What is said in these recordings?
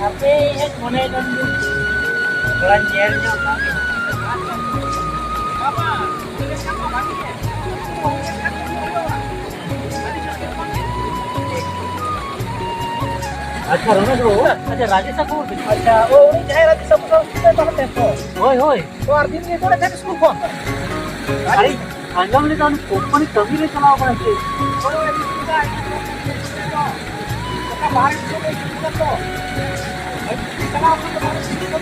Tapi mone dan belanjanya Apa? Tulis kamu bagi ya? अच्छा रोना जो अच्छा राजेश को अच्छा वो उन्हीं चाहे राजी सब सब सुनते तो होते तो होय होय तो आरती में थोड़े थे स्कूल फोन अरे अंजाम ले तो कंपनी कभी नहीं चलाओ पड़े थे तो ये सुविधा तो का बाहर से तो तो चला आपको तो बाहर से तो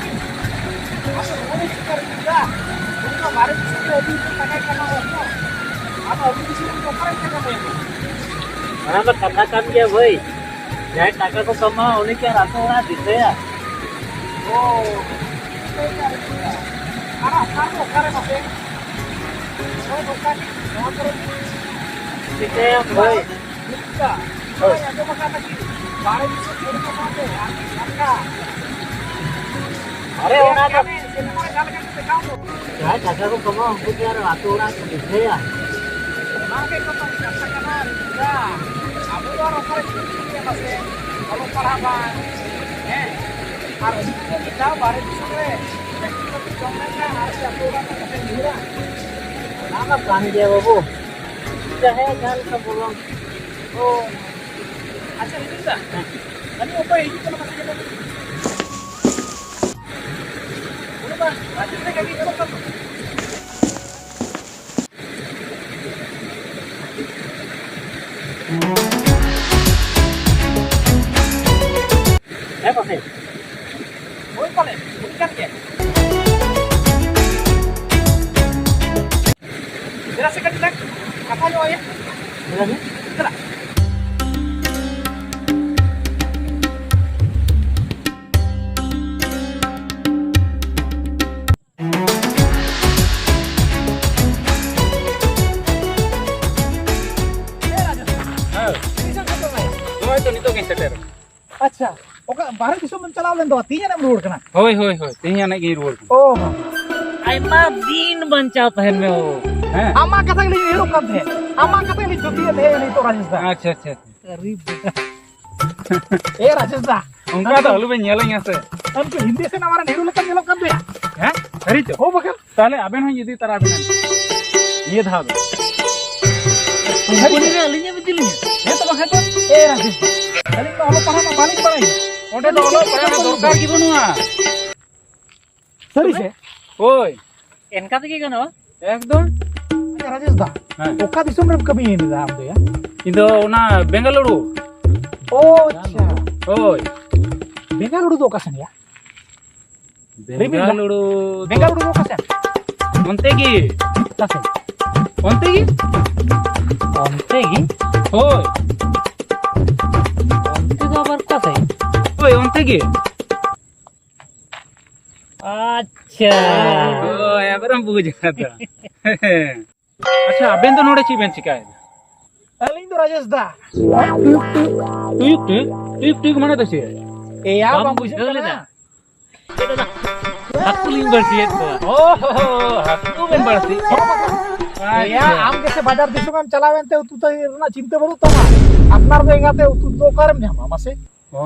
आप वो नहीं कर दिया उनका बाहर से अभी तो पता करना होगा आप अभी किसी को कर सकते हैं बराबर कथा काम किया भाई जय टाका को कमा होने क्या रातों रात दिखते हैं ओ अरे सारो करे मसे वो दुकान वहां पर दिखते हैं भाई दिखता ओ या जो मका की 12 दिन से छोड़ के माते आपका अरे होना तो सिनेमा डाल के दिखाओ जय टाका को कमा हमको क्या रातों रात दिखते हैं मार्केट को तो कैसा करना ya abu orang orang ini masih kalau parahan harus kita baru sore kita jomnya harus aturan yang murah nama kami dia babu sudah है जान सब बोलो oh aja itu enggak tadi apa ini kalau masih ada udah bang aja kayak gitu kan पासे Boleh boleh, bukan ya? Jelaskan kita apa lo ya? berani Tidak. अच्छा ओका बाहर दिसो में चलाव लेन दो तीन ने रोड कना होय होय होय तेहिया ने गी रुवर ओ आइमा दिन बंचाव पहन में हो हैं आमा कथा के लिए रोक थे आमा कथा के लिए जुती है नहीं तो राजेश दा अच्छा अच्छा अरे ए राजेश दा उनका तो हलु बे नेलंग से उनके हिंदी से हमारा नेहरू लका नेलो कर दिया हैं सरी तो हो बकर ताले अबेन हो यदि तरा बिन ये था दो पुनी रे अलिnya बिजली ये तो बकर तो ए राजेश खाली तो हलो पहाड़ में बालिक पड़ाई ओटे तो हलो पड़ा दरकार की बनुआ सरी से ओय इनका तो क्या ना एकदम राजेश दा ओका दिसम रे कभी नहीं दा हम तो या इदो ना बेंगलुरु ओ अच्छा ओय बेंगलुरु तो कसन या बेंगलुरु बेंगलुरु तो कसन ओंते की कसन ओंते की ओय तो बरका से ओय ओंते की अच्छा ओय अबरम बुझ जाता अच्छा अबेन तो नोडे ची बेन चिकाय अलिंग तो राजेश दा टिक टिक माने दसी ए या Bang, बाबू से boleh ना dah? Aku limbar sih itu. ओहो हतु बेन बरसी या आम कैसे बाजार दिसो में चलावेन ते तू तो ना चिंता बरु तो ना अपनार दो एंगाते तू तो करम जामा मासे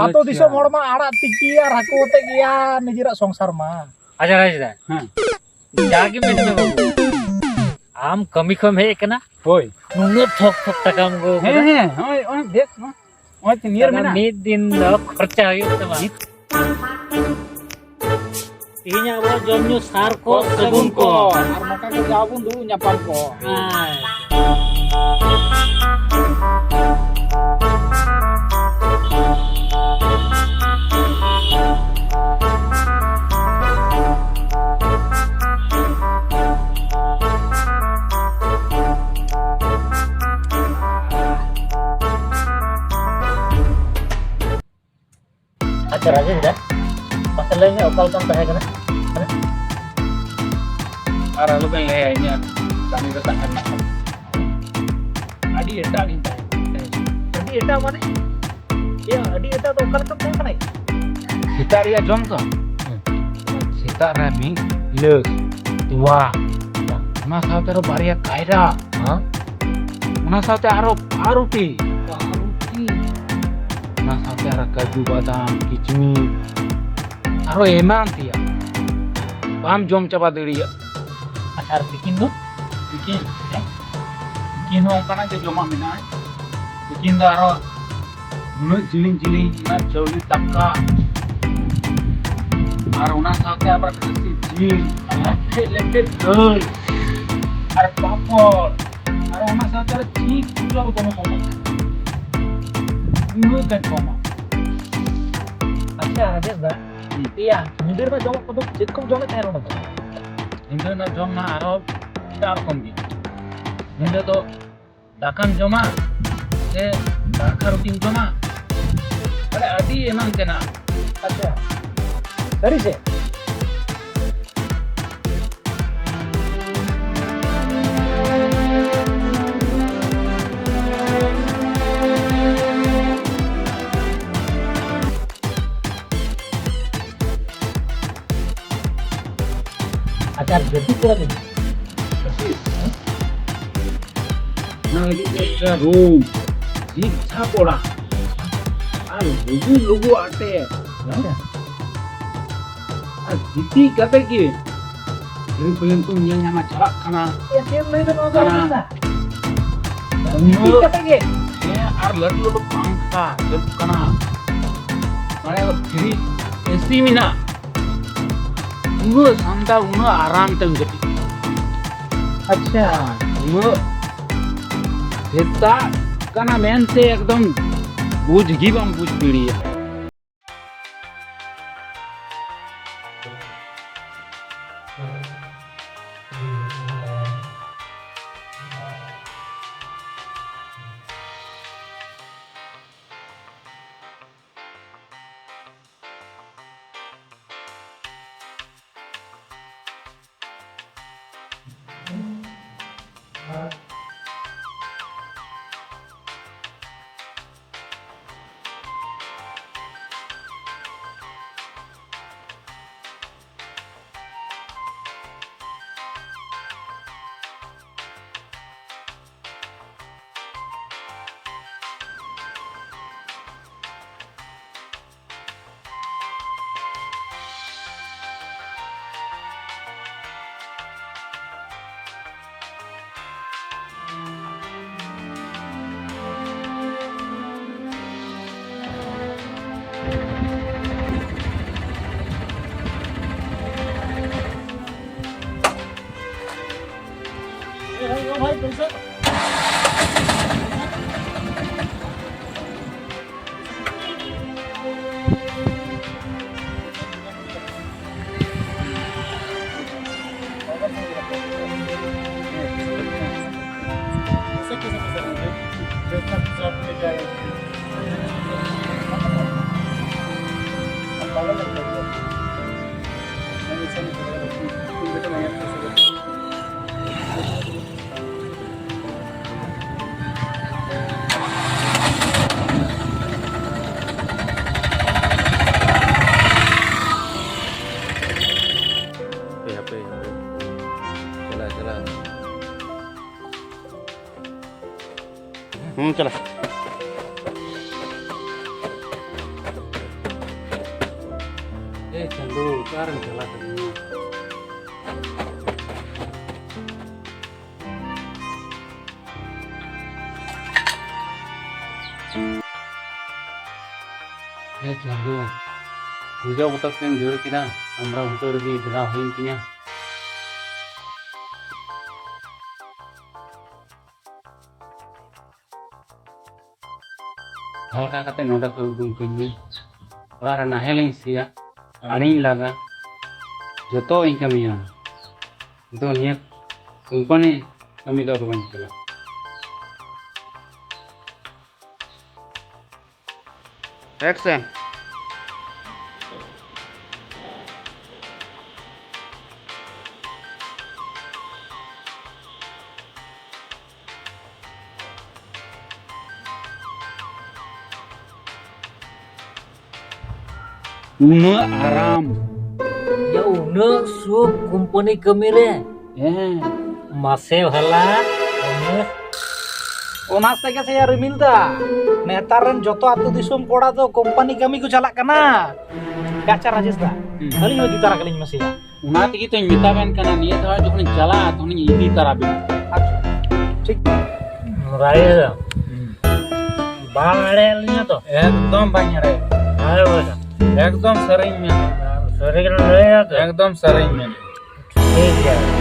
आतो दिसो मोड़ मा आड़ा टिकी यार हको ते गया निजिरा संसार मा Aja aja dah. हां Jagi minum babu. Am kami kami है क्या ना? ओय Nunggu thok thok takam go. हे हे ओय ओय देख ओय ते नियर में ना Mid din dah kerja gitu mah. Inya apa jomnya sar ko sebun ko. और मका के जाबुन दु न्यापान को Aja aja dah. Masalahnya okal kan tahe kana. आर आलू बेन ले आई यार kami तो ताकन आडी एटा नी jadi eta माने या अडी eta तो okal kan tahe kana Sita रिया जम तो सीता रे मी लेस tua ᱚᱱᱟ ᱥᱟᱶᱛᱮ ᱟᱨᱚ ᱵᱟᱨᱭᱟ ᱠᱟᱭᱨᱟ ᱚᱱᱟ ᱥᱟᱶᱛᱮ ᱟᱨᱚ ᱯᱟᱨᱩᱴᱤ ᱚᱱᱟ ᱥᱟᱶᱛᱮ ᱟᱨᱚ ᱠᱟᱡᱩ ᱵᱟᱫᱟᱢ ᱠᱤᱪᱢᱤᱪ aro eman tiya bam jom chaba diriya Acar bikin tuh. bikin bikin hong kana je joma mena bikin da aro nu jiling na chauli takka aro una saute abra kasi jil lete doi ar papor aro una saute ar chik pulo komo komo nu kan komo Acar ada enggak? Iya, mundur mah jom kau cek kau jom teror tuh. Indo na jom na aro char kombi Indo to dakan joma se dakar rutin joma ada adi eman kena Acar. Dari sih. Acar berarti kurang ini. na ini extra room jik chapora ar lugu ate Ya. ar jiti kate ki ini pengen tuh nyama chalak kana Ya dia main dengan Karena- orang. Ini Kata ge. ये are लड़ पंखा जब कना माने free AC मिना उंगो संता उंगो आराम तंग गति Acha. उंगो हेता कना मेन से एकदम बुझ गिबम बुझ पीड़ी है भाई तुमसे चला चंदू कारण चला चंदू पूजा उतक जोड़ की हमारा उतर बेरा हुई हल्का kate noda ko gung kunyi ora na heling sia ani laga joto in kami ya itu niat company kami do ruan kala action Una aram ya udah sub kumpuni kemire masih halah ओना से के से यार मिलदा नेतारन जतो आतु दिसुम कोड़ा तो company कमी को चलाक कना ᱟᱪᱪᱷᱟ ᱨᱟᱡᱮᱥ ᱫᱟ ᱟᱹᱞᱤᱧ ᱦᱚᱸ ᱤᱫᱤ ᱛᱟᱨᱟ ᱠᱟᱹᱞᱤᱧ ᱢᱮᱥᱮᱭᱟ ᱚᱱᱟ ᱛᱮᱜᱮ ᱛᱚᱧ ᱢᱮᱛᱟᱵᱮᱱ ᱠᱟᱱᱟ ᱱᱤᱭᱟᱹ ᱫᱷᱟᱣ ᱡᱚᱠᱷᱚᱱᱤᱧ ᱪᱟᱞᱟᱜᱼᱟ ᱛᱚᱠᱷᱚᱱᱤᱧ ᱤᱫᱤ ᱛᱟᱨᱟ ᱵᱮᱱᱟ ᱟᱪᱪᱷᱟ ᱴᱷᱤᱠ ᱨᱟᱭᱮ ᱵᱟᱝ ᱮᱲᱮᱭᱟᱞᱤᱧᱟ ᱛᱚ একদম বাኝ রে ᱟᱨ ᱵᱚᱭᱥᱟ একদম সারিং মেন ᱥᱟᱹᱨᱤ ᱜᱮ ᱞᱟᱹᱭᱟ ᱛᱚ একদম সারিং মেন ᱴᱷᱤᱠ ᱜᱮᱭᱟ